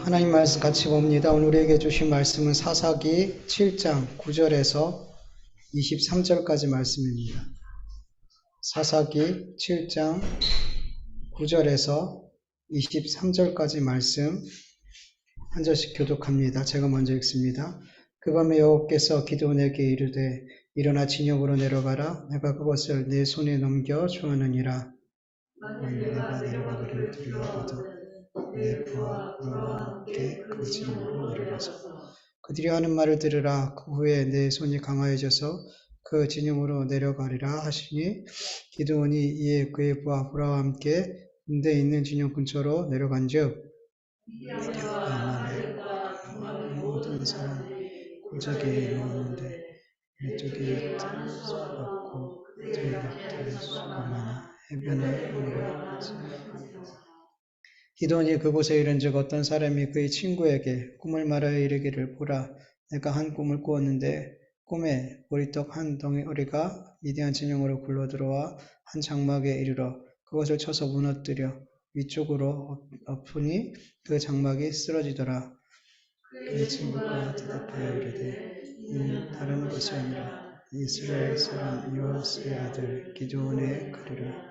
하나님 말씀 같이 봅니다. 오늘 우리에게 주신 말씀은 사사기 7장 9절에서 23절까지 말씀입니다. 사사기 7장 9절에서 23절까지 말씀 한 절씩 교독합니다. 제가 먼저 읽습니다. 그 밤에 여호와께서 기드온에게 이르되 일어나 진영으로 내려가라. 내가 그것을 내 손에 넘겨 주었느니라. 내가 내려가기를 두려워하거든 내 부하 너와 함께 그 진영으로 내려가서 그들이 하는 말을 들으라. 그 후에 내 손이 강하여져서 그 진영으로 내려가리라 하시니 기드온이 이에 그의 부하 후라와 함께 군대 있는 진영 근처로 내려간즉 미디안과 아말렉 모든 사람 골짜기에 누웠는데 왼쪽에 썩었고 저녁에 수가 많아 해변을 물어 기드온이 그곳에 이른즉 어떤 사람이 그의 친구에게 꿈을 말하여 이르기를 보라 내가 한 꿈을 꾸었는데 꿈에 보리떡 한 덩어리가 미디안 진영으로 굴러들어와 한 장막에 이르러 그것을 쳐서 무너뜨려 위쪽으로 엎으니 그 장막이 쓰러지더라. 그의 친구가 대답하여 이르되 이는 다른 것이 아니라 이스라엘 사람 요아스의 아들 기드온의 칼이라.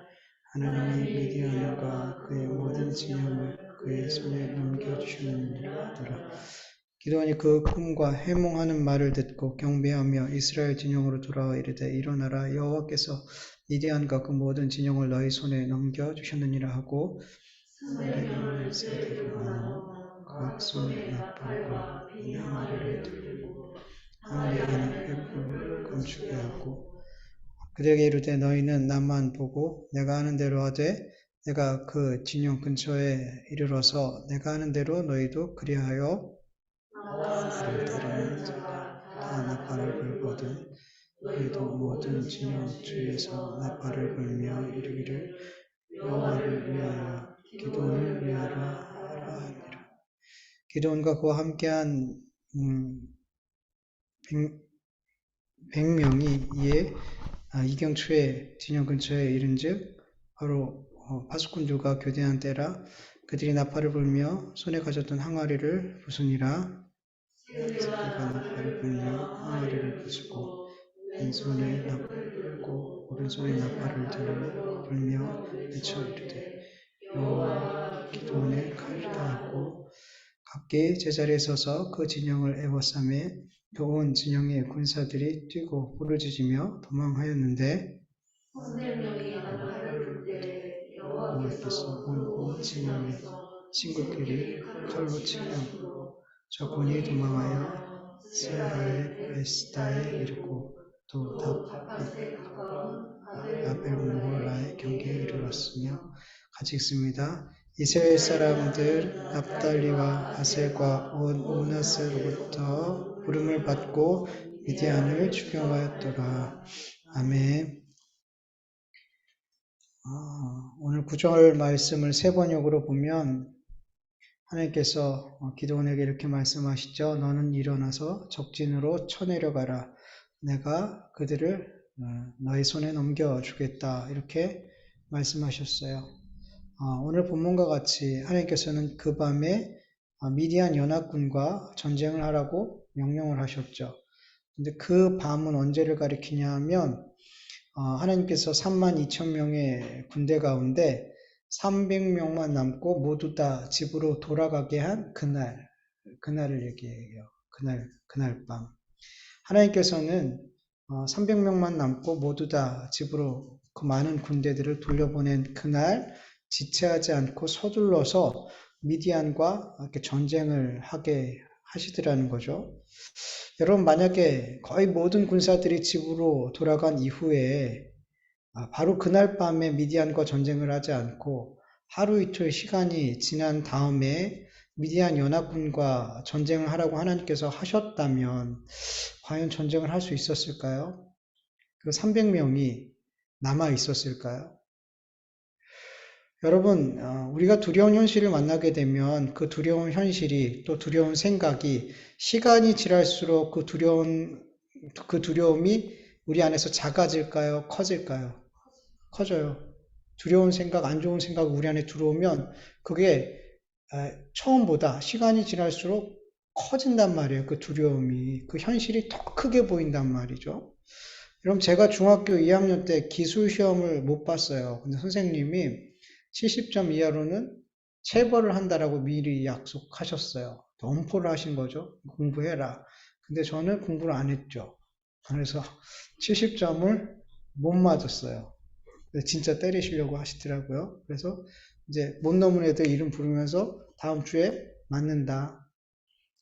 하나님이 미디안과 그의 모든 진영을 그의 손에 넘겨주셨느니라 하더라. 기드온이 그 꿈과 해몽하는 말을 듣고 경배하며 이스라엘 진영으로 돌아와 이르되 일어나라 여호와께서 미디안과 그 모든 진영을 너희 손에 넘겨주셨느니라 하고 아말렉 사대로 각 손에 나팔과 항아리를 들고 항아리 안에 회불을 감추게 하고 그들에게 이르되 너희는 나만 보고 내가 하는 대로 하되 내가 그 진영 근처에 이르러서 내가 하는 대로 너희도 그리하여 나를 따르는 자가 다 나팔을 불거든 너희도 모든 진영 주위에서 나팔을 불며 이르기를 여호와를 위하여 기드온을 위하라 하라 하니라. 기드온과 그와 함께한 100명이 이에 이경초에 진영 근처에 이른즉 바로 파수꾼들과 교대한 때라. 그들이 나팔을 불며 손에 가졌던 항아리를 부수니라. 그가 나팔을 불며 항아리를 부수고 왼손에 나팔을 불고 오른손에 나팔을 들어 불며 외쳐 이르되 여호와 기드온의 칼이다 하고 각기 제자리에 서서 그 진영을 에워싸매 그 온 진영의 군사들이 뛰고 부르짖으며 도망하였는데 여호와께서 온 진영의 친구끼리 칼로 치게 하고 저 군이 도망하여 스라의 베스다에 이르고 또 아벨므홀라의 경계에 이르렀으며 같이 읽습니다. 이스라엘 사람들 납달리와 아셀과 온 므낫세로부터 부름을 받고 미디안을 추격하였더라. 아멘. 오늘 구절 말씀을 세 번역으로 보면 하나님께서 기드온에게 이렇게 말씀하시죠. 너는 일어나서 적진으로 쳐내려가라. 내가 그들을 너의 손에 넘겨주겠다. 이렇게 말씀하셨어요. 오늘 본문과 같이 하나님께서는 그 밤에 미디안 연합군과 전쟁을 하라고 명령을 하셨죠. 근데 그 밤은 언제를 가리키냐 하면 하나님께서 32,000명의 군대 가운데 300명만 남고 모두 다 집으로 돌아가게 한 그날을 얘기해요. 그날 밤. 하나님께서는 300명만 남고 모두 다 집으로 그 많은 군대들을 돌려보낸 그날 지체하지 않고 서둘러서 미디안과 이렇게 전쟁을 하게 하시더라는 거죠. 여러분, 만약에 거의 모든 군사들이 집으로 돌아간 이후에 바로 그날 밤에 미디안과 전쟁을 하지 않고 하루 이틀 시간이 지난 다음에 미디안 연합군과 전쟁을 하라고 하나님께서 하셨다면 과연 전쟁을 할 수 있었을까요? 그 300명이 남아 있었을까요? 여러분, 우리가 두려운 현실을 만나게 되면 그 두려운 현실이 또 두려운 생각이 시간이 지날수록 그 두려움이 우리 안에서 작아질까요? 커질까요? 커져요. 두려운 생각, 안 좋은 생각 우리 안에 들어오면 그게 처음보다 시간이 지날수록 커진단 말이에요. 그 두려움이. 그 현실이 더 크게 보인단 말이죠. 여러분, 제가 중학교 2학년 때 기술 시험을 못 봤어요. 근데 선생님이 70점 이하로는 체벌을 한다라고 미리 약속하셨어요. 엄포를 하신 거죠. 공부해라. 근데 저는 공부를 안 했죠. 그래서 70점을 못 맞았어요. 진짜 때리시려고 하시더라고요. 그래서 이제 못 넘은 애들 이름 부르면서 다음 주에 맞는다.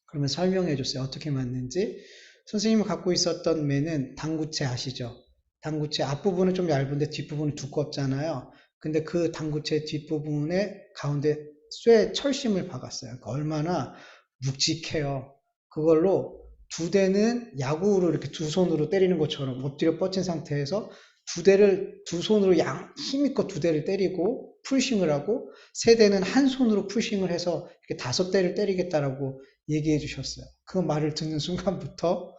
그러면 설명해 줬어요. 어떻게 맞는지. 선생님이 갖고 있었던 매는 당구채 아시죠? 당구채 앞부분은 좀 얇은데 뒷부분은 두껍잖아요. 근데 그 당구채 뒷부분에 가운데 쇠 철심을 박았어요. 그러니까 얼마나 묵직해요. 그걸로 두 대는 야구로 이렇게 두 손으로 때리는 것처럼 엎드려 뻗친 상태에서 두 대를 두 손으로 힘있고 두 대를 때리고 풀싱을 하고 세 대는 한 손으로 풀싱을 해서 이렇게 다섯 대를 때리겠다라고 얘기해 주셨어요. 그 말을 듣는 순간부터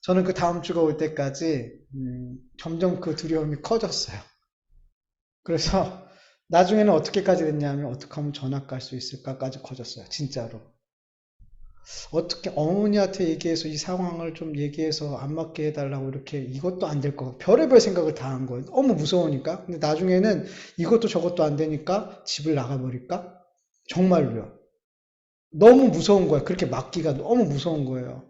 저는 그 다음 주가 올 때까지 점점 그 두려움이 커졌어요. 그래서 나중에는 어떻게까지 됐냐면 어떻게 하면 전학 갈 수 있을까까지 커졌어요. 진짜로. 어떻게 어머니한테 얘기해서 이 상황을 좀 얘기해서 안 맞게 해달라고 이렇게 이것도 안 될 거 별의별 생각을 다 한 거예요. 너무 무서우니까. 근데 나중에는 이것도 저것도 안 되니까 집을 나가버릴까? 정말로요. 너무 무서운 거예요. 그렇게 맞기가 너무 무서운 거예요.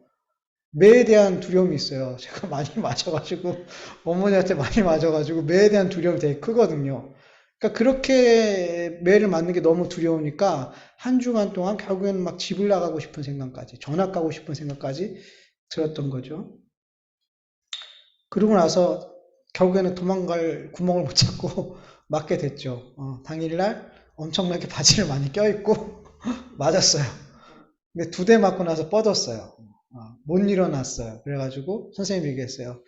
매에 대한 두려움이 있어요. 제가 많이 맞아가지고, 어머니한테 많이 맞아가지고, 매에 대한 두려움이 되게 크거든요. 그러니까 그렇게 매를 맞는 게 너무 두려우니까, 한 주간 동안 결국에는 막 집을 나가고 싶은 생각까지, 전학 가고 싶은 생각까지 들었던 거죠. 그러고 나서 결국에는 도망갈 구멍을 못 찾고 맞게 됐죠. 당일날 엄청나게 바지를 많이 껴입고 맞았어요. 근데 두 대 맞고 나서 뻗었어요. 못 일어났어요. 그래가지고 선생님이 얘기했어요.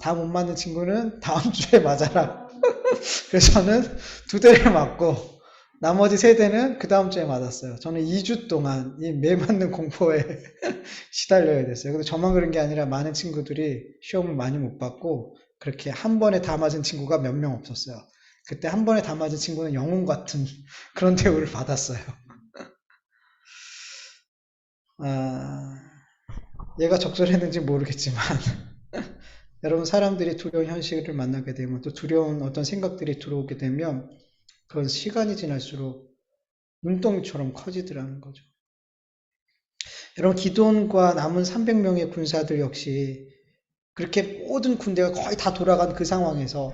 다 못 맞는 친구는 다음 주에 맞아라. 그래서 저는 두 대를 맞고 나머지 세 대는 그 다음 주에 맞았어요. 저는 2주 동안 이 매 맞는 공포에 시달려야 됐어요. 근데 저만 그런 게 아니라 많은 친구들이 시험을 많이 못 받고 그렇게 한 번에 다 맞은 친구가 몇 명 없었어요. 그때 한 번에 다 맞은 친구는 영웅 같은 그런 대우를 받았어요. 아, 얘가 적절했는지 모르겠지만 여러분 사람들이 두려운 현실을 만나게 되면 또 두려운 어떤 생각들이 들어오게 되면 그건 시간이 지날수록 눈덩이처럼 커지더라는 거죠. 여러분 기드온과 남은 300명의 군사들 역시 그렇게 모든 군대가 거의 다 돌아간 그 상황에서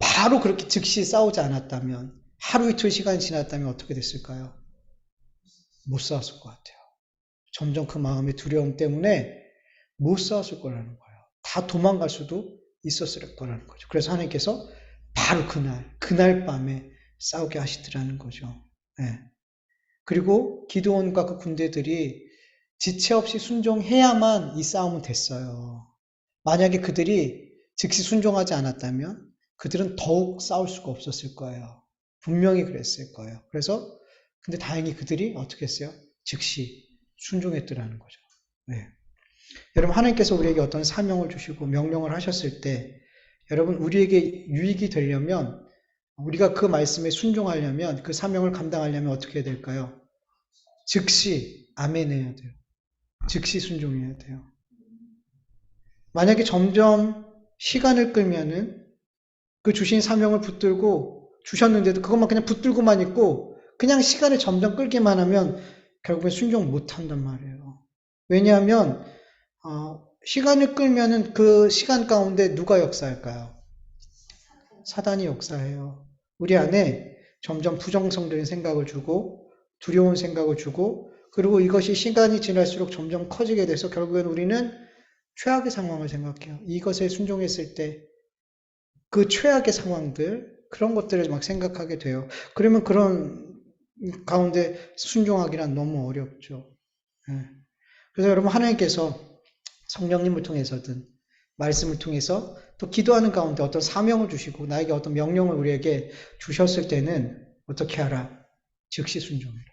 바로 그렇게 즉시 싸우지 않았다면 하루 이틀 시간이 지났다면 어떻게 됐을까요? 못 싸웠을 것 같아요. 점점 그 마음의 두려움 때문에 못 싸웠을 거라는 거예요. 다 도망갈 수도 있었을 거라는 거죠. 그래서 하나님께서 바로 그날 밤에 싸우게 하시더라는 거죠. 네. 그리고 기드온과 그 군대들이 지체 없이 순종해야만 이 싸움은 됐어요. 만약에 그들이 즉시 순종하지 않았다면 그들은 더욱 싸울 수가 없었을 거예요. 분명히 그랬을 거예요. 그래서 근데 다행히 그들이 어떻게 했어요? 즉시 순종했더라는 거죠. 네. 여러분 하나님께서 우리에게 어떤 사명을 주시고 명령을 하셨을 때 여러분 우리에게 유익이 되려면 우리가 그 말씀에 순종하려면 그 사명을 감당하려면 어떻게 해야 될까요? 즉시 아멘해야 돼요. 즉시 순종해야 돼요. 만약에 점점 시간을 끌면은 그 주신 사명을 붙들고 주셨는데도 그것만 그냥 붙들고만 있고 그냥 시간을 점점 끌기만 하면 결국엔 순종 못 한단 말이에요. 왜냐하면 시간을 끌면은 그 시간 가운데 누가 역사할까요? 사단이 역사해요. 우리 안에 점점 부정성적인 생각을 주고 두려운 생각을 주고 그리고 이것이 시간이 지날수록 점점 커지게 돼서 결국엔 우리는 최악의 상황을 생각해요. 이것에 순종했을 때 그 최악의 상황들 그런 것들을 막 생각하게 돼요. 그러면 그런 가운데 순종하기란 너무 어렵죠. 예. 그래서 여러분 하나님께서 성령님을 통해서든 말씀을 통해서 또 기도하는 가운데 어떤 사명을 주시고 나에게 어떤 명령을 우리에게 주셨을 때는 어떻게 하라? 즉시 순종해라.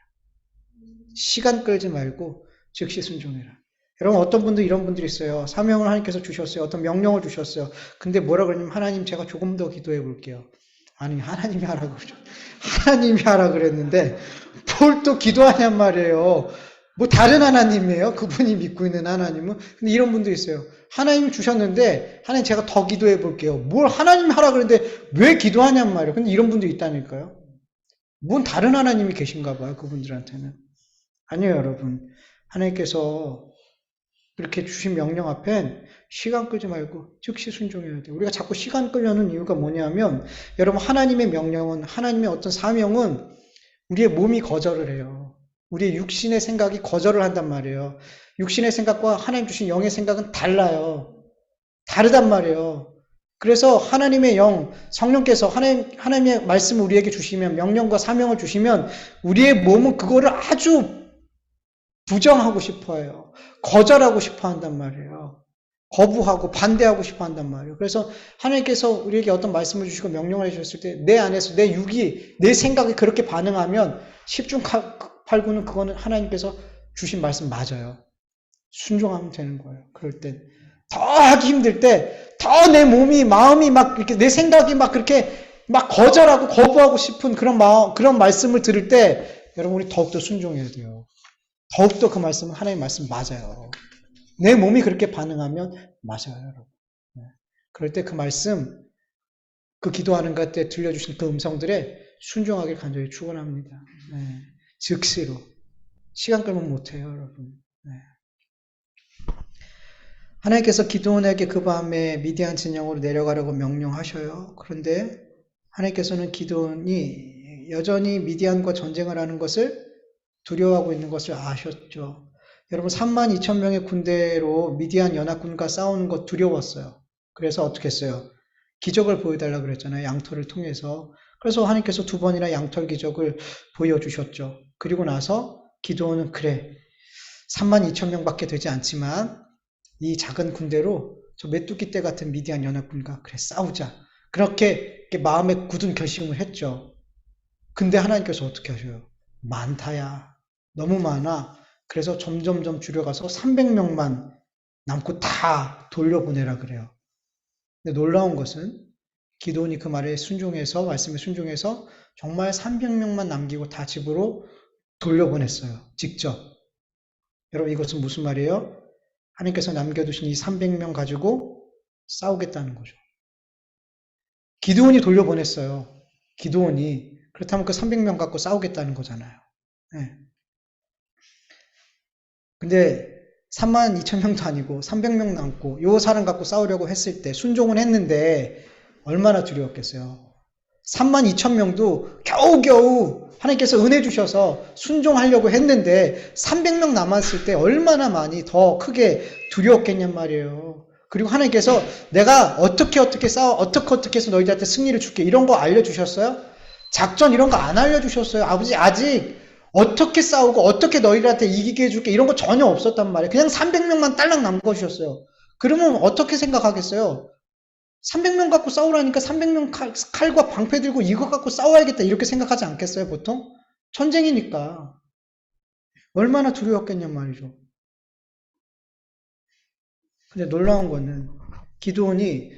시간 끌지 말고 즉시 순종해라. 여러분 어떤 분들 이런 분들이 있어요. 사명을 하나님께서 주셨어요. 어떤 명령을 주셨어요. 근데 뭐라 그러냐면 하나님 제가 조금 더 기도해 볼게요. 아니 하나님이 하라고 그러죠. 하나님이 하라 그랬는데 뭘 또 기도하냔 말이에요. 뭐 다른 하나님이에요? 그분이 믿고 있는 하나님은? 근데 이런 분도 있어요. 하나님 주셨는데 하나님 제가 더 기도해 볼게요. 뭘 하나님 하라 그러는데 왜 기도하냔 말이에요. 근데 이런 분도 있다니까요. 뭔 다른 하나님이 계신가 봐요. 그분들한테는. 아니에요, 여러분. 하나님께서 그렇게 주신 명령 앞엔 시간 끌지 말고 즉시 순종해야 돼요. 우리가 자꾸 시간 끌려는 이유가 뭐냐면 여러분 하나님의 명령은 하나님의 어떤 사명은 우리의 몸이 거절을 해요. 우리의 육신의 생각이 거절을 한단 말이에요. 육신의 생각과 하나님 주신 영의 생각은 달라요. 다르단 말이에요. 그래서 하나님의 영, 성령께서 하나님의 말씀을 우리에게 주시면, 명령과 사명을 주시면, 우리의 몸은 그거를 아주 부정하고 싶어 해요. 거절하고 싶어 한단 말이에요. 거부하고 반대하고 싶어 한단 말이에요. 그래서 하나님께서 우리에게 어떤 말씀을 주시고 명령을 해주셨을 때 내 안에서 내 육이 내 생각이 그렇게 반응하면 10중 8구는 그거는 하나님께서 주신 말씀 맞아요. 순종하면 되는 거예요. 그럴 땐 더 하기 힘들 때 더 내 몸이 마음이 막 이렇게 내 생각이 막 그렇게 막 거절하고 거부하고 싶은 그런 마음 그런 말씀을 들을 때 여러분 우리 더욱더 순종해야 돼요. 더욱더 그 말씀은 하나님 말씀 맞아요. 내 몸이 그렇게 반응하면 맞아요, 여러분. 네. 그럴 때 그 말씀, 그 기도하는 것 때 들려주신 그 음성들에 순종하길 간절히 축원합니다. 네. 즉시로. 시간 끌면 못해요, 여러분. 네. 하나님께서 기드온에게 그 밤에 미디안 진영으로 내려가라고 명령하셔요. 그런데 하나님께서는 기드온이 여전히 미디안과 전쟁을 하는 것을 두려워하고 있는 것을 아셨죠. 여러분 3만 2천 명의 군대로 미디안 연합군과 싸우는 것 두려웠어요. 그래서 어떻게 했어요? 기적을 보여달라고 그랬잖아요. 양털을 통해서. 그래서 하나님께서 두 번이나 양털 기적을 보여주셨죠. 그리고 나서 기드온은 그래 3만 2천 명밖에 되지 않지만 이 작은 군대로 저 메뚜기 떼 같은 미디안 연합군과 그래 싸우자. 그렇게 마음에 굳은 결심을 했죠. 근데 하나님께서 어떻게 하셔요? 많다야. 너무 많아. 그래서 점점점 줄여가서 300명만 남고 다 돌려보내라 그래요. 근데 놀라운 것은 기도원이 그 말에 순종해서 말씀에 순종해서 정말 300명만 남기고 다 집으로 돌려보냈어요. 직접. 여러분 이것은 무슨 말이에요? 하나님께서 남겨두신 이 300명 가지고 싸우겠다는 거죠. 기드온이 돌려보냈어요. 기드온이. 그렇다면 그 300명 갖고 싸우겠다는 거잖아요. 네. 근데 3만 2천 명도 아니고 300명 남고 요 사람 갖고 싸우려고 했을 때 순종은 했는데 얼마나 두려웠겠어요. 3만 2천 명도 겨우겨우 하나님께서 은혜 주셔서 순종하려고 했는데 300명 남았을 때 얼마나 많이 더 크게 두려웠겠냔 말이에요. 그리고 하나님께서 내가 어떻게 싸워 어떻게 해서 너희들한테 승리를 줄게 이런 거 알려주셨어요? 작전 이런 거 안 알려주셨어요. 아버지 아직 어떻게 싸우고 어떻게 너희들한테 이기게 해줄게 이런 거 전혀 없었단 말이에요. 그냥 300명만 딸랑 남겨주셨어요. 그러면 어떻게 생각하겠어요? 300명 갖고 싸우라니까 300명 칼과 방패 들고 이거 갖고 싸워야겠다 이렇게 생각하지 않겠어요 보통? 전쟁이니까. 얼마나 두려웠겠냔 말이죠. 근데 놀라운 거는 기드온이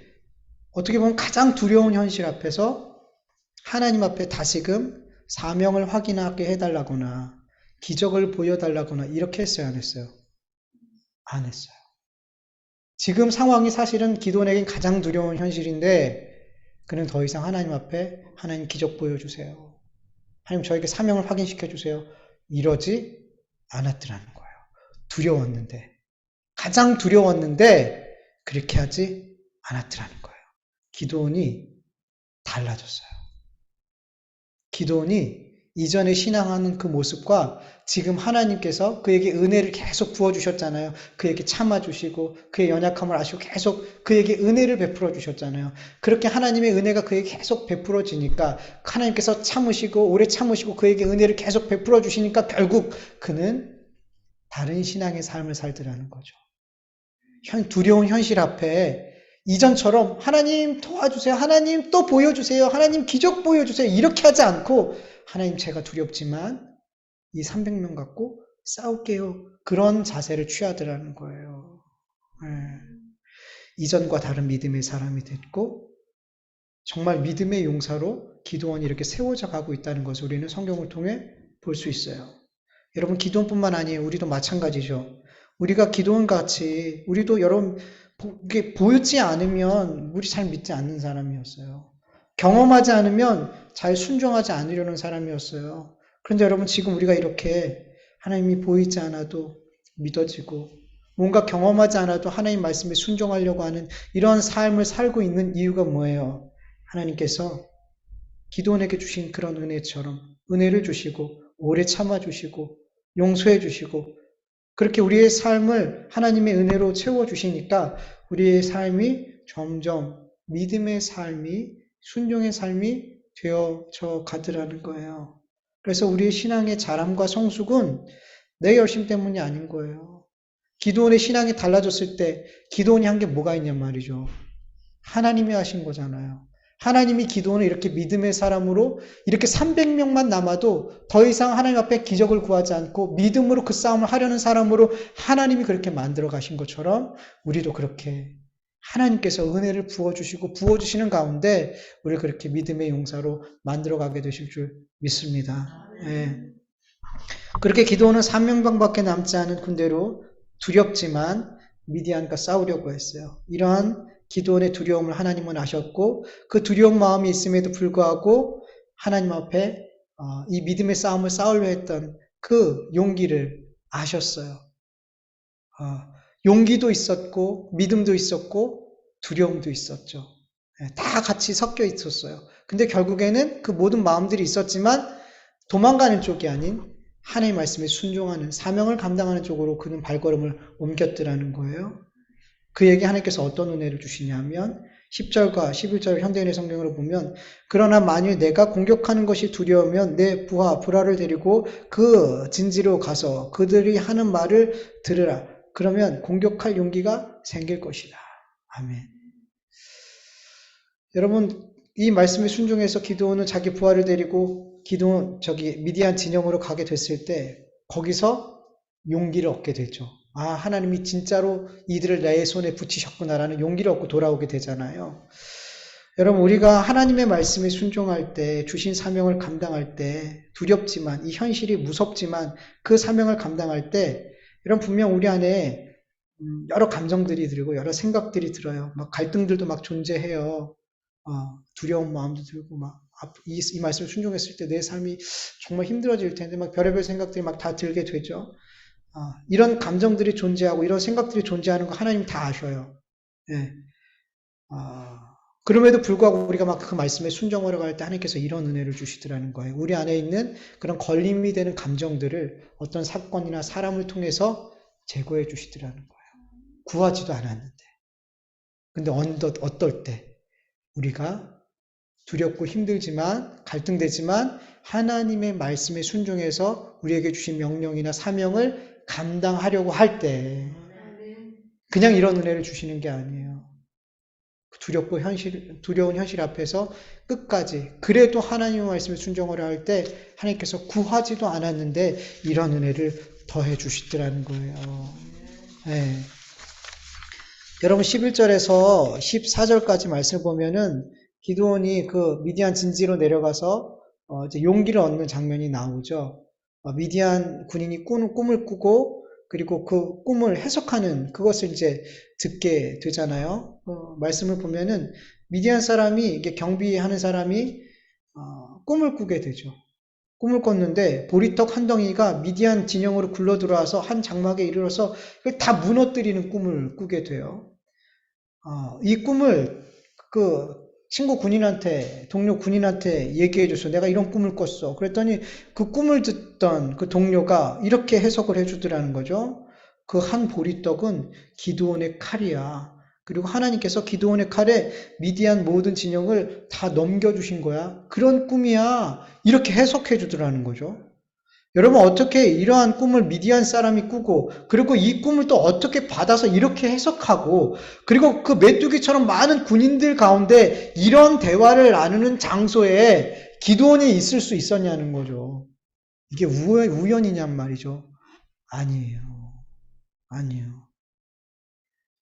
어떻게 보면 가장 두려운 현실 앞에서 하나님 앞에 다시금 사명을 확인하게 해달라거나 기적을 보여달라거나 이렇게 했어요 안 했어요? 안 했어요. 지금 상황이 사실은 기드온에겐 가장 두려운 현실인데 그는 더 이상 하나님 앞에 하나님 기적 보여주세요. 하나님 저에게 사명을 확인시켜 주세요. 이러지 않았더라는 거예요. 두려웠는데 가장 두려웠는데 그렇게 하지 않았더라는 거예요. 기드온이 달라졌어요. 기드온이 이전에 신앙하는 그 모습과 지금 하나님께서 그에게 은혜를 계속 부어주셨잖아요. 그에게 참아주시고 그의 연약함을 아시고 계속 그에게 은혜를 베풀어 주셨잖아요. 그렇게 하나님의 은혜가 그에게 계속 베풀어지니까 하나님께서 참으시고 오래 참으시고 그에게 은혜를 계속 베풀어 주시니까 결국 그는 다른 신앙의 삶을 살더라는 거죠. 두려운 현실 앞에 이전처럼 하나님 도와주세요. 하나님 또 보여주세요. 하나님 기적 보여주세요. 이렇게 하지 않고 하나님 제가 두렵지만 이 300명 갖고 싸울게요. 그런 자세를 취하더라는 거예요. 네. 이전과 다른 믿음의 사람이 됐고 정말 믿음의 용사로 기도원이 이렇게 세워져 가고 있다는 것을 우리는 성경을 통해 볼 수 있어요. 여러분, 기도원뿐만 아니에요. 우리도 마찬가지죠. 우리가 기도원 같이, 우리도 여러분, 이게 보이지 않으면 우리 잘 믿지 않는 사람이었어요. 경험하지 않으면 잘 순종하지 않으려는 사람이었어요. 그런데 여러분, 지금 우리가 이렇게 하나님이 보이지 않아도 믿어지고, 뭔가 경험하지 않아도 하나님 말씀에 순종하려고 하는 이러한 삶을 살고 있는 이유가 뭐예요? 하나님께서 기도원에게 주신 그런 은혜처럼 은혜를 주시고, 오래 참아주시고, 용서해주시고, 그렇게 우리의 삶을 하나님의 은혜로 채워주시니까 우리의 삶이 점점 믿음의 삶이, 순종의 삶이 되어져 가더라는 거예요. 그래서 우리의 신앙의 자람과 성숙은 내 열심 때문이 아닌 거예요. 기도원의 신앙이 달라졌을 때 기도원이 한 게 뭐가 있냔 말이죠. 하나님이 하신 거잖아요. 하나님이 기도원을 이렇게 믿음의 사람으로 이렇게 300명만 남아도 더 이상 하나님 앞에 기적을 구하지 않고 믿음으로 그 싸움을 하려는 사람으로 하나님이 그렇게 만들어 가신 것처럼 우리도 그렇게 하나님께서 은혜를 부어주시고 부어주시는 가운데 우리를 그렇게 믿음의 용사로 만들어 가게 되실 줄 믿습니다. 예. 그렇게 기도원은 3명방밖에 남지 않은 군대로 두렵지만 미디안과 싸우려고 했어요. 이러한 기도원의 두려움을 하나님은 아셨고 그 두려운 마음이 있음에도 불구하고 하나님 앞에 이 믿음의 싸움을 싸우려 했던 그 용기를 아셨어요. 용기도 있었고 믿음도 있었고 두려움도 있었죠. 다 같이 섞여 있었어요. 근데 결국에는 그 모든 마음들이 있었지만 도망가는 쪽이 아닌 하나님의 말씀에 순종하는 사명을 감당하는 쪽으로 그는 발걸음을 옮겼더라는 거예요. 그에게 하나님께서 어떤 은혜를 주시냐면 10절과 11절 현대인의 성경으로 보면 그러나 만일 내가 공격하는 것이 두려우면 내 부하 불화를 데리고 그 진지로 가서 그들이 하는 말을 들으라. 그러면 공격할 용기가 생길 것이다. 아멘. 여러분, 이 말씀에 순종해서 기도원은 자기 부하를 데리고 미디안 진영으로 가게 됐을 때 거기서 용기를 얻게 되죠. 하나님이 진짜로 이들을 내 손에 붙이셨구나라는 용기를 얻고 돌아오게 되잖아요. 여러분, 우리가 하나님의 말씀에 순종할 때, 주신 사명을 감당할 때 두렵지만, 이 현실이 무섭지만 그 사명을 감당할 때 여러분 분명 우리 안에 여러 감정들이 들고 여러 생각들이 들어요. 막 갈등들도 막 존재해요. 두려운 마음도 들고 이 말씀을 순종했을 때 내 삶이 정말 힘들어질 텐데 막 별의별 생각들이 막 다 들게 되죠. 이런 감정들이 존재하고 이런 생각들이 존재하는 거 하나님 다 아셔요. 예. 그럼에도 불구하고 우리가 막 그 말씀에 순종하려고 할 때 하나님께서 이런 은혜를 주시더라는 거예요. 우리 안에 있는 그런 걸림이 되는 감정들을 어떤 사건이나 사람을 통해서 제거해 주시더라는 거예요. 구하지도 않았는데. 근데 어떨 때 우리가 두렵고 힘들지만 갈등되지만 하나님의 말씀에 순종해서 우리에게 주신 명령이나 사명을 감당하려고 할 때 그냥 이런 은혜를 주시는 게 아니에요. 두려운 현실 앞에서 끝까지 그래도 하나님의 말씀에 순종하려 할 때 하나님께서 구하지도 않았는데 이런 은혜를 더해 주시더라는 거예요. 네. 여러분 11절에서 14절까지 말씀을 보면은 기드온이 그 미디안 진지로 내려가서 이제 용기를 얻는 장면이 나오죠. 미디안 군인이 꿈을 꾸고 그리고 그 꿈을 해석하는 그것을 이제 듣게 되잖아요. 말씀을 보면은 미디안 사람이 이게 경비하는 사람이 꿈을 꾸게 되죠. 꿈을 꿨는데 보리떡 한 덩이가 미디안 진영으로 굴러 들어와서 한 장막에 이르러서 다 무너뜨리는 꿈을 꾸게 돼요. 이 꿈을 그 친구 군인한테, 동료 군인한테 얘기해줘서 내가 이런 꿈을 꿨어. 그랬더니 그 꿈을 듣던 그 동료가 이렇게 해석을 해주더라는 거죠. 그 한 보리떡은 기드온의 칼이야. 그리고 하나님께서 기드온의 칼에 미디안 모든 진영을 다 넘겨주신 거야. 그런 꿈이야. 이렇게 해석해 주더라는 거죠. 여러분 어떻게 이러한 꿈을 미디안 사람이 꾸고 그리고 이 꿈을 또 어떻게 받아서 이렇게 해석하고 그리고 그 메뚜기처럼 많은 군인들 가운데 이런 대화를 나누는 장소에 기드온이 있을 수 있었냐는 거죠. 이게 우연이냔 말이죠. 아니에요. 아니에요.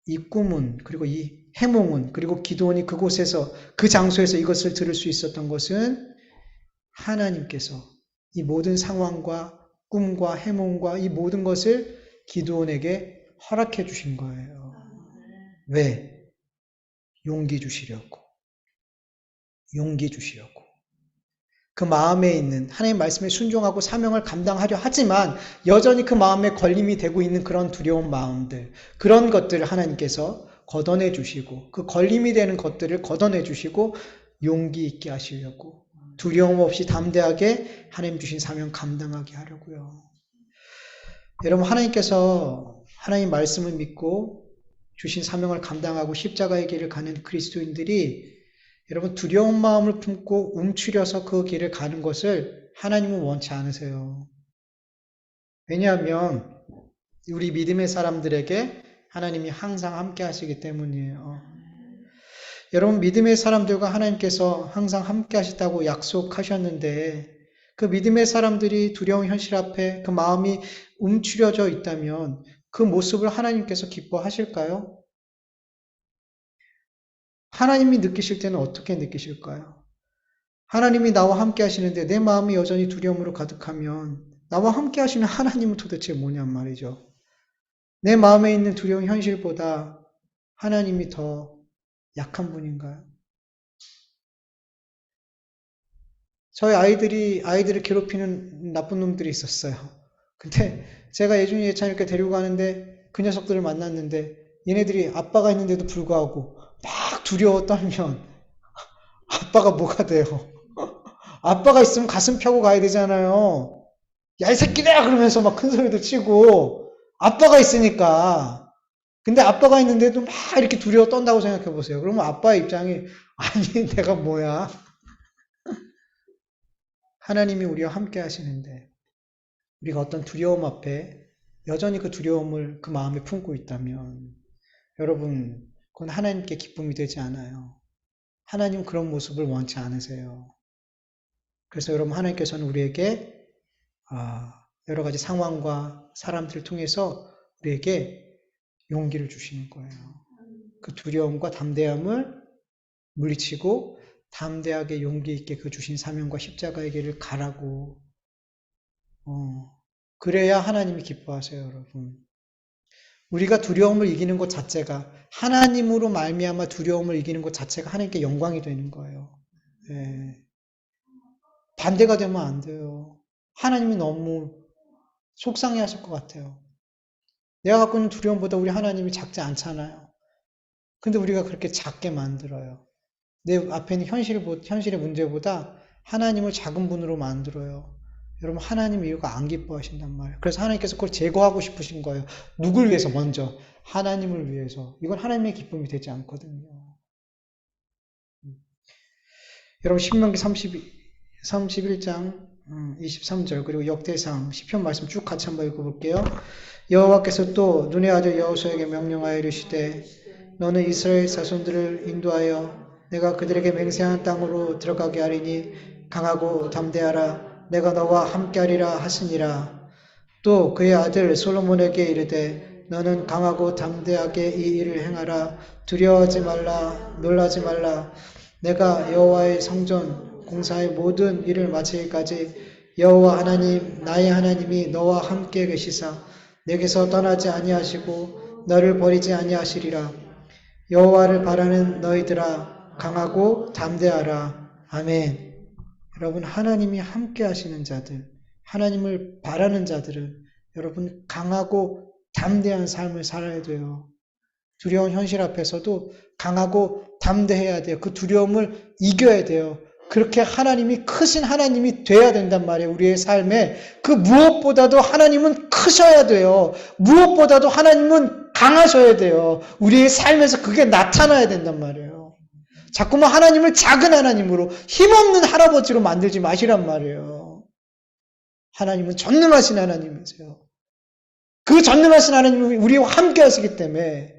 이 꿈은 그리고 이 해몽은 그리고 기드온이 그곳에서 그 장소에서 이것을 들을 수 있었던 것은 하나님께서 이 모든 상황과 꿈과 해몽과 이 모든 것을 기드온에게 허락해 주신 거예요. 왜? 용기 주시려고. 용기 주시려고. 그 마음에 있는 하나님 말씀에 순종하고 사명을 감당하려 하지만 여전히 그 마음에 걸림이 되고 있는 그런 두려운 마음들, 그런 것들을 하나님께서 걷어내 주시고 그 걸림이 되는 것들을 걷어내 주시고 용기 있게 하시려고 두려움 없이 담대하게 하나님 주신 사명 감당하게 하려고요. 여러분 하나님께서 하나님 말씀을 믿고 주신 사명을 감당하고 십자가의 길을 가는 그리스도인들이 여러분 두려운 마음을 품고 움츠려서 그 길을 가는 것을 하나님은 원치 않으세요. 왜냐하면 우리 믿음의 사람들에게 하나님이 항상 함께 하시기 때문이에요. 여러분 믿음의 사람들과 하나님께서 항상 함께 하시다고 약속하셨는데 그 믿음의 사람들이 두려운 현실 앞에 그 마음이 움츠려져 있다면 그 모습을 하나님께서 기뻐하실까요? 하나님이 느끼실 때는 어떻게 느끼실까요? 하나님이 나와 함께 하시는데 내 마음이 여전히 두려움으로 가득하면 나와 함께 하시는 하나님은 도대체 뭐냔 말이죠. 내 마음에 있는 두려운 현실보다 하나님이 더 약한 분인가요? 저희 아이들을 괴롭히는 나쁜 놈들이 있었어요. 근데 제가 예준이 예찬 이렇게 데리고 가는데 그 녀석들을 만났는데 얘네들이 아빠가 있는데도 불구하고 막 두려워 떨면 아빠가 뭐가 돼요? 아빠가 있으면 가슴 펴고 가야 되잖아요. 야, 이 새끼들아! 그러면서 막 큰 소리도 치고, 아빠가 있으니까. 근데 아빠가 있는데도 막 이렇게 두려워 떤다고 생각해 보세요. 그러면 아빠의 입장이, 아니, 내가 뭐야? 하나님이 우리와 함께 하시는데, 우리가 어떤 두려움 앞에 여전히 그 두려움을 그 마음에 품고 있다면, 여러분, 그건 하나님께 기쁨이 되지 않아요. 하나님 그런 모습을 원치 않으세요. 그래서 여러분, 하나님께서는 우리에게 여러 가지 상황과 사람들을 통해서 우리에게 용기를 주시는 거예요. 그 두려움과 담대함을 물리치고 담대하게 용기 있게 그 주신 사명과 십자가의 길을 가라고. 그래야 하나님이 기뻐하세요, 여러분. 우리가 두려움을 이기는 것 자체가 하나님으로 말미암아 두려움을 이기는 것 자체가 하나님께 영광이 되는 거예요. 예. 반대가 되면 안 돼요. 하나님이 너무 속상해 하실 것 같아요. 내가 갖고 있는 두려움보다 우리 하나님이 작지 않잖아요. 근데 우리가 그렇게 작게 만들어요. 내 앞에 있는 현실의 문제보다 하나님을 작은 분으로 만들어요. 여러분, 하나님 이유가 안 기뻐하신단 말이에요. 그래서 하나님께서 그걸 제거하고 싶으신 거예요. 누굴 위해서 먼저? 하나님을 위해서. 이건 하나님의 기쁨이 되지 않거든요. 여러분, 신명기 31장 23절 그리고 역대상 시편 말씀 쭉 같이 한번 읽어볼게요. 여호와께서 또 눈의 아들 여호수아에게 명령하여 이르시되 너는 이스라엘 자손들을 인도하여 내가 그들에게 맹세한 땅으로 들어가게 하리니 강하고 담대하라 내가 너와 함께하리라 하시니라. 또 그의 아들 솔로몬에게 이르되 너는 강하고 담대하게 이 일을 행하라. 두려워하지 말라 놀라지 말라. 내가 여호와의 성전 공사의 모든 일을 마치기까지 여호와 하나님 나의 하나님이 너와 함께 계시사 내게서 떠나지 아니하시고 너를 버리지 아니하시리라. 여호와를 바라는 너희들아 강하고 담대하라. 아멘. 여러분 하나님이 함께 하시는 자들, 하나님을 바라는 자들은 여러분 강하고 담대한 삶을 살아야 돼요. 두려운 현실 앞에서도 강하고 담대해야 돼요. 그 두려움을 이겨야 돼요. 그렇게 하나님이 크신 하나님이 돼야 된단 말이에요. 우리의 삶에 그 무엇보다도 하나님은 크셔야 돼요. 무엇보다도 하나님은 강하셔야 돼요. 우리의 삶에서 그게 나타나야 된단 말이에요. 자꾸만 하나님을 작은 하나님으로 힘없는 할아버지로 만들지 마시란 말이에요. 하나님은 전능하신 하나님이세요. 그 전능하신 하나님이 우리와 함께 하시기 때문에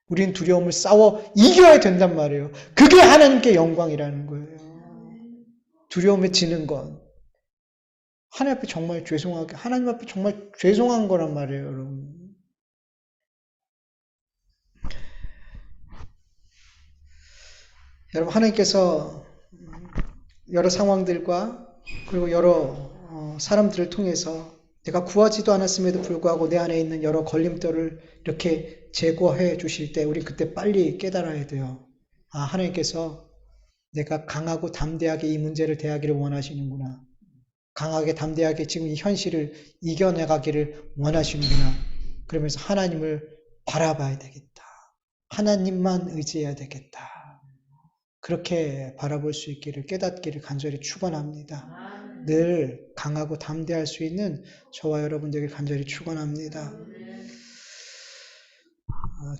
우리는 두려움을 싸워 이겨야 된단 말이에요. 그게 하나님께 영광이라는 거예요. 두려움에 지는 건 하나님 앞에 정말 하나님 앞에 정말 죄송한 거란 말이에요, 여러분. 여러분 하나님께서 여러 상황들과 그리고 여러 사람들을 통해서 내가 구하지도 않았음에도 불구하고 내 안에 있는 여러 걸림돌을 이렇게 제거해 주실 때 우리 그때 빨리 깨달아야 돼요. 하나님께서 내가 강하고 담대하게 이 문제를 대하기를 원하시는구나. 강하게 담대하게 지금 이 현실을 이겨내가기를 원하시는구나. 그러면서 하나님을 바라봐야 되겠다. 하나님만 의지해야 되겠다. 그렇게 바라볼 수 있기를 깨닫기를 간절히 축원합니다. 늘 강하고 담대할 수 있는 저와 여러분들에게 간절히 축원합니다.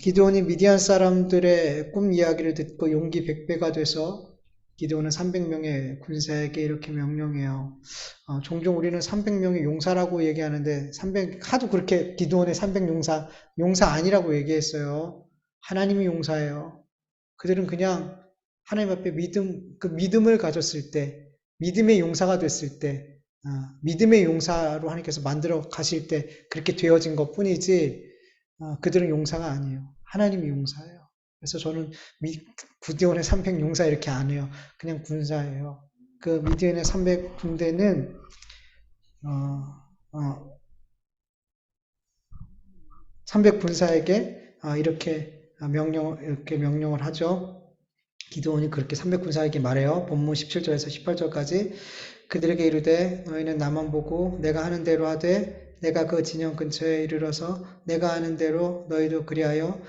기드온이 미디안 사람들의 꿈 이야기를 듣고 용기 100배가 돼서 기드온은 300명의 군사에게 이렇게 명령해요. 종종 우리는 300명의 용사라고 얘기하는데 하도 그렇게 기드온의 300용사, 용사 아니라고 얘기했어요. 하나님이 용사예요. 그들은 그냥 하나님 앞에 그 믿음을 가졌을 때, 믿음의 용사가 됐을 때, 믿음의 용사로 하나님께서 만들어 가실 때 그렇게 되어진 것 뿐이지, 그들은 용사가 아니에요. 하나님이 용사예요. 그래서 저는 기드온의 300용사 이렇게 안 해요. 그냥 군사예요. 그 미디안의 300군대는 300군사에게 이렇게 명령을 하죠. 기드온이 그렇게 300군사에게 말해요. 본문 17절에서 18절까지 그들에게 이르되 너희는 나만 보고 내가 하는 대로 하되 내가 그 진영 근처에 이르러서 내가 하는 대로 너희도 그리하여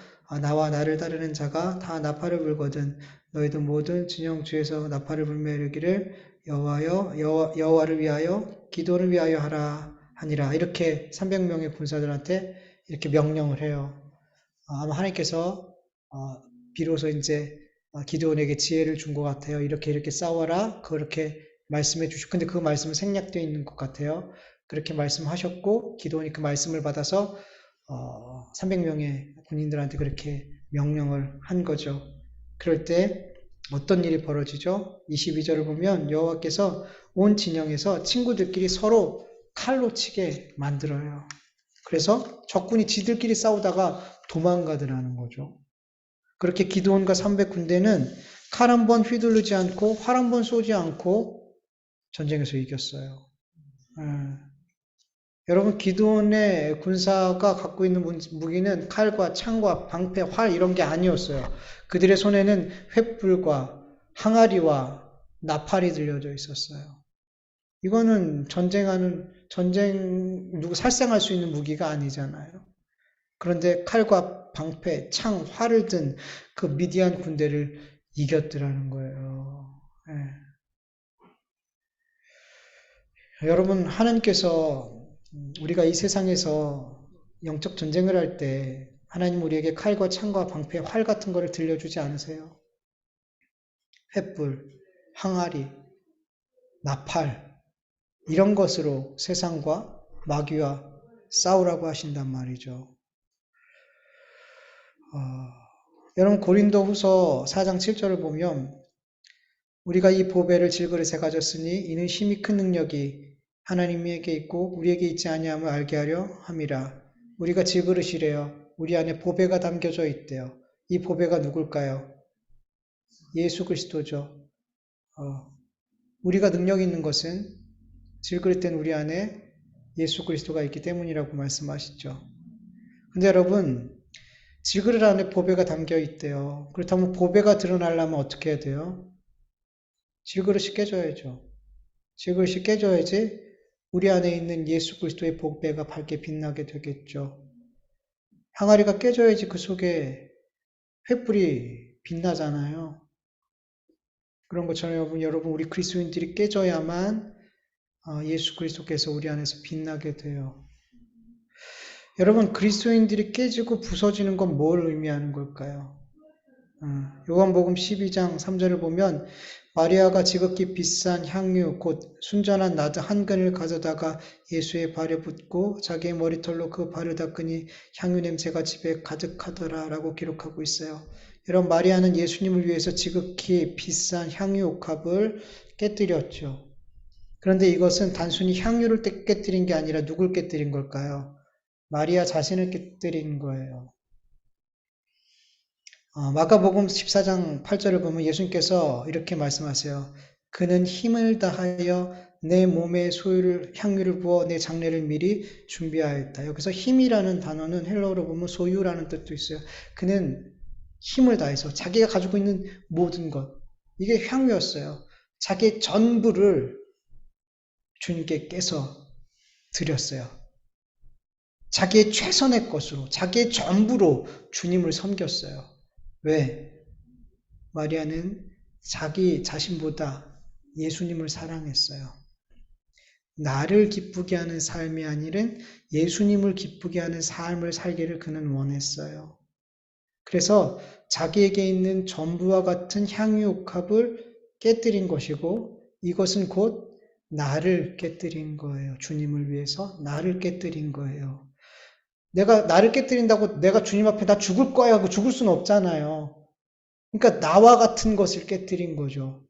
나와 나를 따르는 자가 다 나팔을 불거든 너희도 모든 진영 주에서 나팔을 불며 이르기를 여호와를 위하여 기도를 위하여 하라 하니라. 이렇게 300명의 군사들한테 이렇게 명령을 해요. 아마 하나님께서 비로소 이제 기드온에게 지혜를 준 것 같아요. 이렇게 싸워라. 그렇게 말씀해 주시고, 근데 그 말씀은 생략되어 있는 것 같아요. 그렇게 말씀하셨고, 기드온이 그 말씀을 받아서 300명의 군인들한테 그렇게 명령을 한 거죠. 그럴 때 어떤 일이 벌어지죠? 22절을 보면 여호와께서 온 진영에서 친구들끼리 서로 칼로 치게 만들어요. 그래서 적군이 지들끼리 싸우다가 도망가더라는 거죠. 그렇게 기드온과 300군대는 칼 한 번 휘두르지 않고 활 한 번 쏘지 않고 전쟁에서 이겼어요. 여러분 기드온의 군사가 갖고 있는 무기는 칼과 창과 방패, 활 이런 게 아니었어요. 그들의 손에는 횃불과 항아리와 나팔이 들려져 있었어요. 이거는 누구 살생할 수 있는 무기가 아니잖아요. 그런데 칼과 방패, 창, 활을 든 그 미디안 군대를 이겼더라는 거예요. 여러분, 하나님께서 우리가 이 세상에서 영적 전쟁을 할 때 하나님 우리에게 칼과 창과 방패, 활 같은 거를 들려주지 않으세요? 횃불, 항아리, 나팔 이런 것으로 세상과 마귀와 싸우라고 하신단 말이죠. 여러분 고린도 후서 4장 7절을 보면 우리가 이 보배를 질그릇에 가졌으니 이는 힘이 큰 능력이 하나님에게 있고 우리에게 있지 아니함을 알게 하려 함이라. 우리가 질그릇이래요. 우리 안에 보배가 담겨져 있대요. 이 보배가 누굴까요? 예수 그리스도죠. 우리가 능력 있는 것은 질그릇 된 우리 안에 예수 그리스도가 있기 때문이라고 말씀하시죠. 근데 여러분 질그릇 안에 보배가 담겨 있대요. 그렇다면 보배가 드러나려면 어떻게 해야 돼요? 질그릇이 깨져야죠. 질그릇이 깨져야지 우리 안에 있는 예수 그리스도의 보배가 밝게 빛나게 되겠죠. 항아리가 깨져야지 그 속에 횃불이 빛나잖아요. 그런 것처럼 여러분 우리 그리스도인들이 깨져야만 예수 그리스도께서 우리 안에서 빛나게 돼요. 여러분 그리스도인들이 깨지고 부서지는 건 뭘 의미하는 걸까요? 요한복음 12장 3절을 보면 마리아가 지극히 비싼 향유 곧 순전한 나드 한 근을 가져다가 예수의 발에 붓고 자기의 머리털로 그 발을 닦으니 향유 냄새가 집에 가득하더라 라고 기록하고 있어요. 여러분 마리아는 예수님을 위해서 지극히 비싼 향유 옥합을 깨뜨렸죠. 그런데 이것은 단순히 향유를 깨뜨린 게 아니라 누굴 깨뜨린 걸까요? 마리아 자신을 깨뜨린 거예요. 마가복음 14장 8절을 보면 예수님께서 이렇게 말씀하세요. 그는 힘을 다하여 내 몸에 소유를 향유를 부어 내 장례를 미리 준비하였다. 여기서 힘이라는 단어는 헬라어로 보면 소유라는 뜻도 있어요. 그는 힘을 다해서 자기가 가지고 있는 모든 것, 이게 향유였어요. 자기 전부를 주님께 깨서 드렸어요. 자기의 최선의 것으로, 자기의 전부로 주님을 섬겼어요. 왜? 마리아는 자기 자신보다 예수님을 사랑했어요. 나를 기쁘게 하는 삶이 아니른 예수님을 기쁘게 하는 삶을 살기를 그는 원했어요. 그래서 자기에게 있는 전부와 같은 향유옥합을 깨뜨린 것이고, 이것은 곧 나를 깨뜨린 거예요. 주님을 위해서 나를 깨뜨린 거예요. 내가 나를 깨뜨린다고 내가 주님 앞에 나 죽을 거야 하고 죽을 수는 없잖아요. 그러니까 나와 같은 것을 깨뜨린 거죠.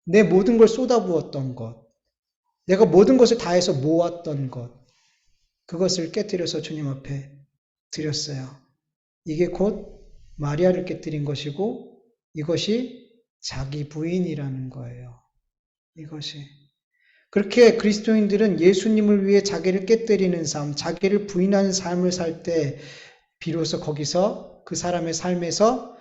내 모든 걸 쏟아부었던 것, 내가 모든 것을 다해서 모았던 것, 그것을 깨뜨려서 주님 앞에 드렸어요. 이게 곧 마리아를 깨뜨린 것이고, 이것이 자기 부인이라는 거예요. 이것이. 그렇게 그리스도인들은 예수님을 위해 자기를 깨뜨리는 삶, 자기를 부인하는 삶을 살 때 비로소 거기서 그 사람의 삶에서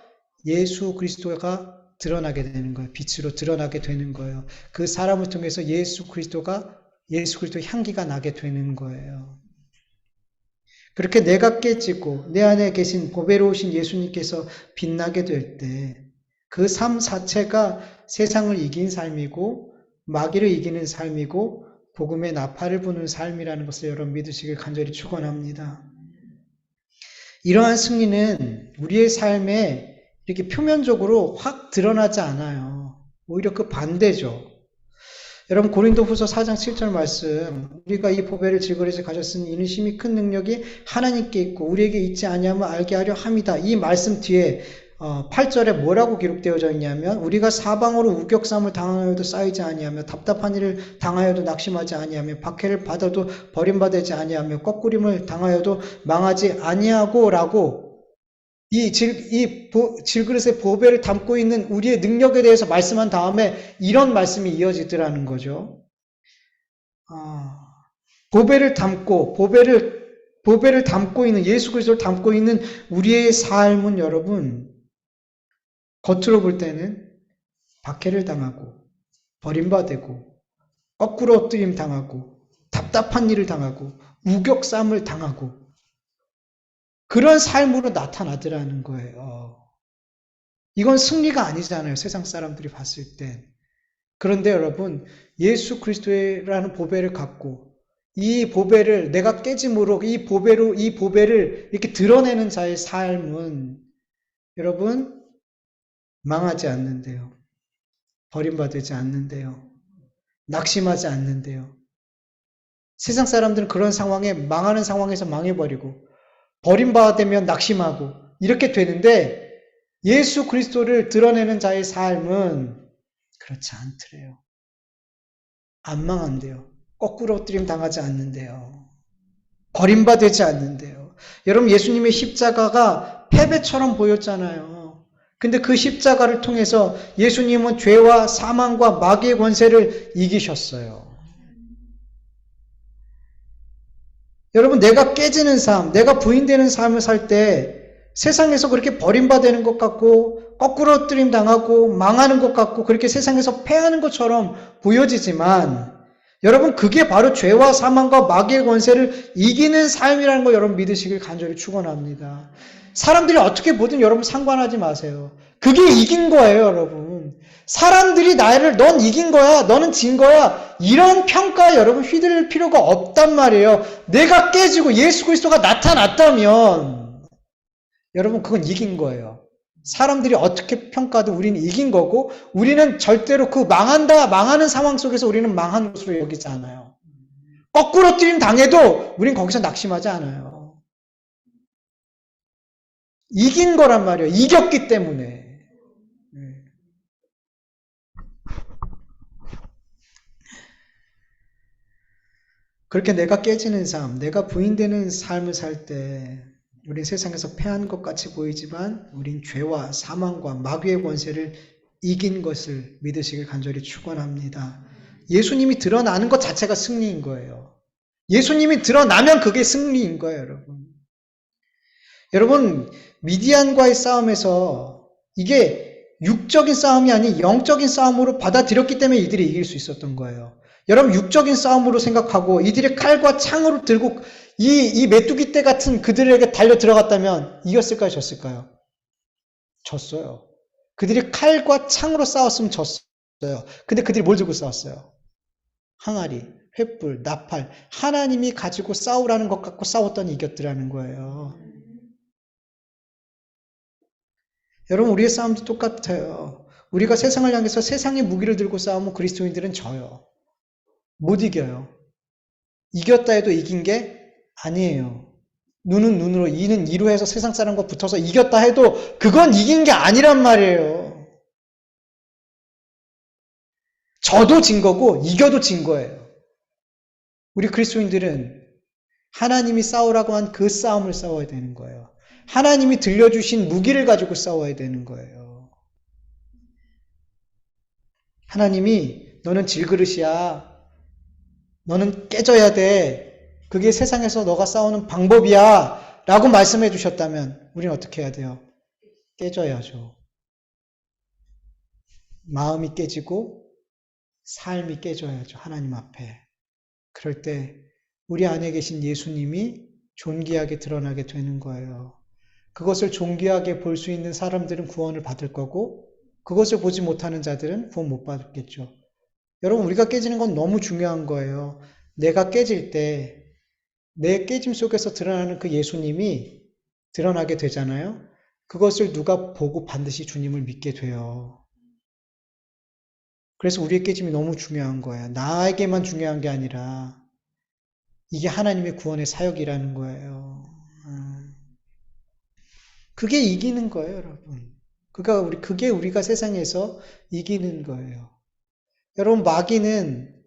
예수 그리스도가 드러나게 되는 거예요. 빛으로 드러나게 되는 거예요. 그 사람을 통해서 예수 그리스도의 향기가 나게 되는 거예요. 그렇게 내가 깨지고 내 안에 계신 보배로우신 예수님께서 빛나게 될 때 그 삶 자체가 세상을 이긴 삶이고 마귀를 이기는 삶이고 복음의 나팔을 부는 삶이라는 것을 여러분 믿으시길 간절히 축원합니다. 이러한 승리는 우리의 삶에 이렇게 표면적으로 확 드러나지 않아요. 오히려 그 반대죠. 여러분 고린도후서 4장 7절 말씀, 우리가 이 보배를 질거리에서 가졌으니 이는 심히 큰 능력이 하나님께 있고 우리에게 있지 아니하면 알게 하려 함이다. 이 말씀 뒤에 8절에 뭐라고 기록되어져 있냐면, 우리가 사방으로 우격삼을 당하여도 쌓이지 아니하며 답답한 일을 당하여도 낙심하지 아니하며 박해를 받아도 버림받지 아니하며 꺾구림을 당하여도 망하지 아니하고 라고 이 질그릇의 보배를 담고 있는 우리의 능력에 대해서 말씀한 다음에 이런 말씀이 이어지더라는 거죠. 보배를 담고 있는, 예수 그리스도를 담고 있는 우리의 삶은 여러분, 겉으로 볼 때는 박해를 당하고 버림받고 거꾸로 엎드림 당하고 답답한 일을 당하고 우격쌈을 당하고 그런 삶으로 나타나더라는 거예요. 이건 승리가 아니잖아요. 세상 사람들이 봤을 땐. 그런데 여러분, 예수 그리스도라는 보배를 갖고 이 보배를 내가 깨짐으로 이 보배를 이렇게 드러내는 자의 삶은 여러분 망하지 않는데요. 버림받지 않는데요. 낙심하지 않는데요. 세상 사람들은 그런 상황에 망하는 상황에서 망해버리고 버림받으면 낙심하고 이렇게 되는데 예수 그리스도를 드러내는 자의 삶은 그렇지 않더래요. 안 망한대요. 거꾸로 엎드림 당하지 않는데요. 버림받지 않는데요. 여러분 예수님의 십자가가 패배처럼 보였잖아요. 근데 그 십자가를 통해서 예수님은 죄와 사망과 마귀의 권세를 이기셨어요. 여러분 내가 깨지는 삶, 내가 부인되는 삶을 살 때 세상에서 그렇게 버림받는 것 같고 거꾸로 엎드림 당하고 망하는 것 같고 그렇게 세상에서 패하는 것처럼 보여지지만 여러분 그게 바로 죄와 사망과 마귀의 권세를 이기는 삶이라는 거 여러분 믿으시길 간절히 축원합니다. 사람들이 어떻게 보든 여러분 상관하지 마세요. 그게 이긴 거예요, 여러분. 사람들이 나를 넌 이긴 거야, 너는 진 거야, 이런 평가에 여러분 휘둘릴 필요가 없단 말이에요. 내가 깨지고 예수 그리스도가 나타났다면 여러분 그건 이긴 거예요. 사람들이 어떻게 평가도 우리는 이긴 거고 우리는 절대로 그 망하는 상황 속에서 우리는 망한 것으로 여기지 않아요. 거꾸로 뛰림 당해도 우린 거기서 낙심하지 않아요. 이긴 거란 말이에요. 이겼기 때문에. 그렇게 내가 깨지는 삶, 내가 부인되는 삶을 살 때 우린 세상에서 패한 것 같이 보이지만 우린 죄와 사망과 마귀의 권세를 이긴 것을 믿으시길 간절히 축원합니다. 예수님이 드러나는 것 자체가 승리인 거예요. 예수님이 드러나면 그게 승리인 거예요, 여러분. 여러분, 미디안과의 싸움에서 이게 육적인 싸움이 아닌 영적인 싸움으로 받아들였기 때문에 이들이 이길 수 있었던 거예요. 여러분, 육적인 싸움으로 생각하고 이들이 칼과 창으로 들고 이 메뚜기 떼 같은 그들에게 달려 들어갔다면 이겼을까요, 졌을까요? 졌어요. 그들이 칼과 창으로 싸웠으면 졌어요. 근데 그들이 뭘 들고 싸웠어요? 항아리, 횃불, 나팔. 하나님이 가지고 싸우라는 것 갖고 싸웠더니 이겼더라는 거예요. 여러분, 우리의 싸움도 똑같아요. 우리가 세상을 향해서 세상의 무기를 들고 싸우면 그리스도인들은 져요. 못 이겨요. 이겼다 해도 이긴 게 아니에요. 눈은 눈으로, 이는 이로 해서 세상 사람과 붙어서 이겼다 해도 그건 이긴 게 아니란 말이에요. 져도 진 거고 이겨도 진 거예요. 우리 그리스도인들은 하나님이 싸우라고 한 그 싸움을 싸워야 되는 거예요. 하나님이 들려주신 무기를 가지고 싸워야 되는 거예요. 하나님이 너는 질그릇이야. 너는 깨져야 돼. 그게 세상에서 너가 싸우는 방법이야. 라고 말씀해 주셨다면 우리는 어떻게 해야 돼요? 깨져야죠. 마음이 깨지고 삶이 깨져야죠. 하나님 앞에. 그럴 때 우리 안에 계신 예수님이 존귀하게 드러나게 되는 거예요. 그것을 존귀하게 볼 수 있는 사람들은 구원을 받을 거고 그것을 보지 못하는 자들은 구원 못 받겠죠. 여러분, 우리가 깨지는 건 너무 중요한 거예요. 내가 깨질 때 내 깨짐 속에서 드러나는 그 예수님이 드러나게 되잖아요. 그것을 누가 보고 반드시 주님을 믿게 돼요. 그래서 우리의 깨짐이 너무 중요한 거예요. 나에게만 중요한 게 아니라 이게 하나님의 구원의 사역이라는 거예요. 그게 이기는 거예요, 여러분. 그게 우리가 세상에서 이기는 거예요. 여러분, 마귀는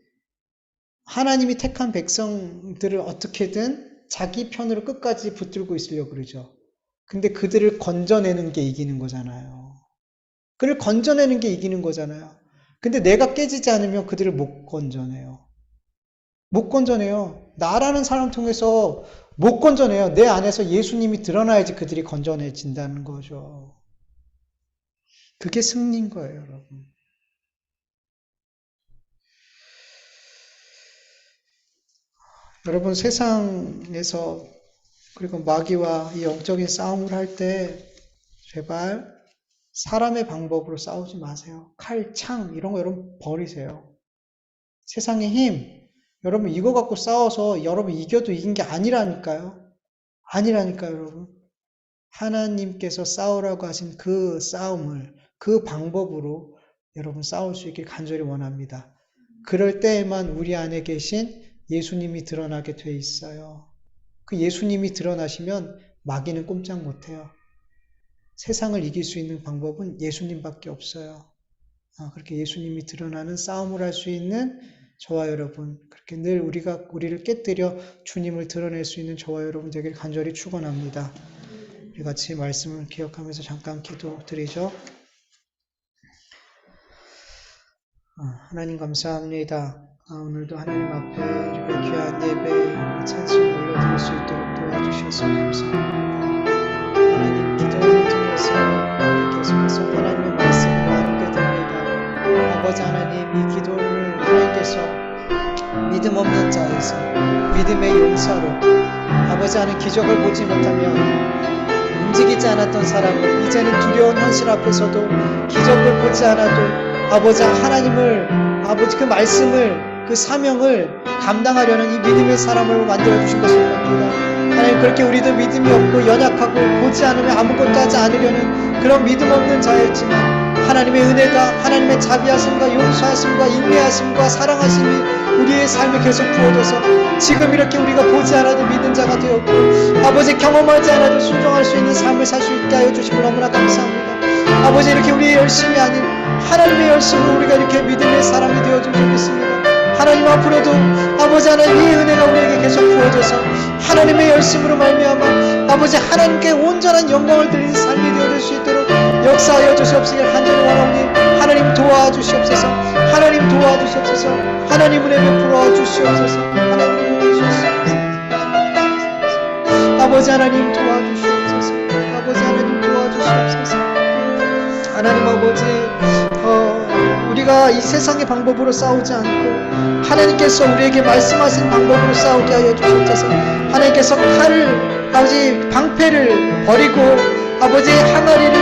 하나님이 택한 백성들을 어떻게든 자기 편으로 끝까지 붙들고 있으려고 그러죠. 근데 그들을 건져내는 게 이기는 거잖아요. 그를 건져내는 게 이기는 거잖아요. 근데 내가 깨지지 않으면 그들을 못 건져내요. 못 건져내요. 나라는 사람 통해서 못 건져내요. 내 안에서 예수님이 드러나야지 그들이 건져내진다는 거죠. 그게 승리인 거예요, 여러분. 여러분, 세상에서 그리고 마귀와 이 영적인 싸움을 할 때 제발 사람의 방법으로 싸우지 마세요. 칼, 창 이런 거 여러분 버리세요. 세상의 힘, 여러분 이거 갖고 싸워서 여러분 이겨도 이긴 게 아니라니까요. 아니라니까요, 여러분. 하나님께서 싸우라고 하신 그 싸움을, 그 방법으로 여러분 싸울 수 있길 간절히 원합니다. 그럴 때에만 우리 안에 계신 예수님이 드러나게 돼 있어요. 그 예수님이 드러나시면 마귀는 꼼짝 못해요. 세상을 이길 수 있는 방법은 예수님밖에 없어요. 그렇게 예수님이 드러나는 싸움을 할 수 있는 저와 여러분, 그렇게 늘 우리를 깨뜨려 주님을 드러낼 수 있는 저와 여러분 되길 간절히 축원합니다. 우리 같이 말씀을 기억하면서 잠깐 기도드리죠. 하나님 감사합니다. 오늘도 하나님 앞에 이렇게 귀한 예배 찬송 올려드릴 수 있도록 도와주셔서 감사합니다. 하나님 기도를 통해서 계속해서 하나님의 말씀과 함께 됩니다. 아버지 하나님, 이 기도를 하나님께서 믿음 없는 자에서 믿음의 용사로 아버지 하나님 기적을 보지 못하면 움직이지 않았던 사람은 이제는 두려운 현실 앞에서도 기적을 보지 않아도 아버지 아버지 그 말씀을 그 사명을 감당하려는 이 믿음의 사람을 만들어주신 것을 겁니다. 하나님, 그렇게 우리도 믿음이 없고 연약하고 보지 않으면 아무것도 하지 않으려는 그런 믿음 없는 자였지만 하나님의 은혜가, 하나님의 자비하심과 용서하심과 인내하심과 사랑하심이 우리의 삶에 계속 부어져서 지금 이렇게 우리가 보지 않아도 믿는 자가 되었고 아버지 경험하지 않아도 순종할 수 있는 삶을 살 수 있게 하여 주시고 너무나 감사합니다. 아버지, 이렇게 우리의 열심이 아닌 하나님의 열심으로 우리가 이렇게 믿음의 사람이 되어주면 좋겠습니다. 하나님, 앞으로도 아버지 하나님 이 은혜가 우리에게 계속 부어져서 하나님의 열심으로 말미암아 아버지 하나님께 온전한 영광을 드리는 삶이 되어질 수 있도록 역사하여 주시옵시길 간절히 원하오니 하나님 도와주시옵소서. 하나님 도와주시옵소서. 하나님 은혜 베풀어 주시옵소서. 하나님 은혜 주시옵소서. 아버지 하나님 도와주시옵소서. 아버지 하나님 도와주시옵소서. 하나님 아버지 우리가 이 세상의 방법으로 싸우지 않고 하나님께서 우리에게 말씀하신 방법으로 싸우게 하여 주시옵소서. 하나님께서 칼을 아버지 방패를 버리고 아버지 항아리를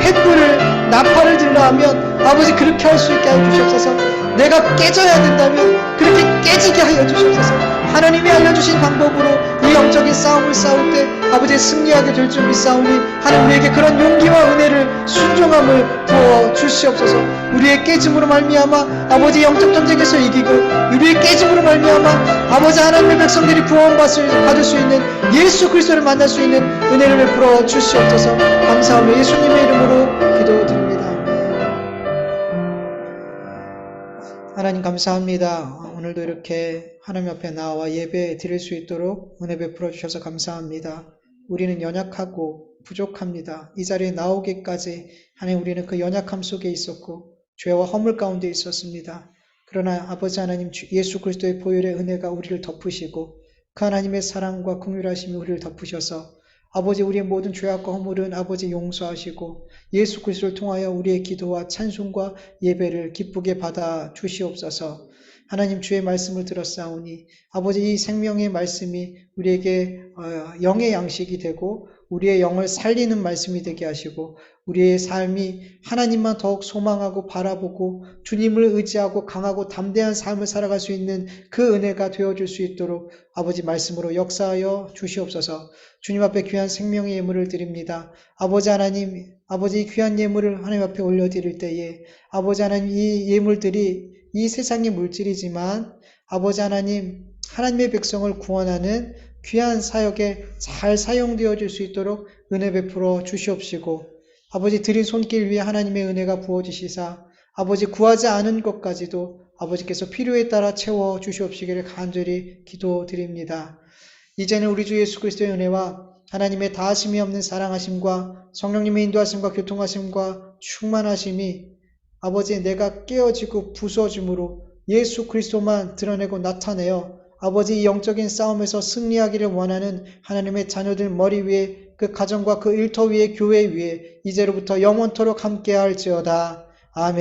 횃불을 나팔을 들라 하면 아버지 그렇게 할 수 있게 하여 주시옵소서. 내가 깨져야 된다면 그렇게 깨지게 하여 주시옵소서. 하나님이 알려주신 방법으로 이 영적인 싸움을 싸울 때 아버지 승리하게 될 줄 믿사오니 하나님 우리에게 그런 용기와 은혜를 순종함을 부어 주시옵소서. 우리의 깨짐으로 말미암아 아버지 영적 전쟁에서 이기고 우리의 깨짐으로 말미암아 아버지 하나님의 백성들이 구원받을 수 있는 예수 그리스도를 만날 수 있는 은혜를 베풀어 주시옵소서. 감사하며 예수님의 이름으로 기도드립니다. 하나님 감사합니다. 오늘도 이렇게 하나님 앞에 나와 예배 드릴 수 있도록 은혜 베풀어 주셔서 감사합니다. 우리는 연약하고 부족합니다. 이 자리에 나오기까지 하나님 우리는 그 연약함 속에 있었고 죄와 허물 가운데 있었습니다. 그러나 아버지 하나님 예수 그리스도의 보혈의 은혜가 우리를 덮으시고 그 하나님의 사랑과 긍휼하심이 우리를 덮으셔서 아버지 우리의 모든 죄악과 허물은 아버지 용서하시고 예수 그리스도를 통하여 우리의 기도와 찬송과 예배를 기쁘게 받아 주시옵소서. 하나님 주의 말씀을 들었사오니 아버지 이 생명의 말씀이 우리에게 영의 양식이 되고 우리의 영을 살리는 말씀이 되게 하시고 우리의 삶이 하나님만 더욱 소망하고 바라보고 주님을 의지하고 강하고 담대한 삶을 살아갈 수 있는 그 은혜가 되어줄 수 있도록 아버지 말씀으로 역사하여 주시옵소서. 주님 앞에 귀한 생명의 예물을 드립니다. 아버지 하나님, 아버지 귀한 예물을 하나님 앞에 올려드릴 때에 아버지 하나님 이 예물들이 이 세상의 물질이지만 아버지 하나님, 하나님의 백성을 구원하는 귀한 사역에 잘 사용되어질 수 있도록 은혜 베풀어 주시옵시고 아버지 드린 손길 위에 하나님의 은혜가 부어지시사 아버지 구하지 않은 것까지도 아버지께서 필요에 따라 채워 주시옵시기를 간절히 기도드립니다. 이제는 우리 주 예수 그리스도의 은혜와 하나님의 다하심이 없는 사랑하심과 성령님의 인도하심과 교통하심과 충만하심이 아버지 내가 깨어지고 부서짐으로 예수 그리스도만 드러내고 나타내어 아버지 영적인 싸움에서 승리하기를 원하는 하나님의 자녀들 머리 위에 그 가정과 그 일터 위에 교회 위에 이제로부터 영원토록 함께할지어다. 아멘.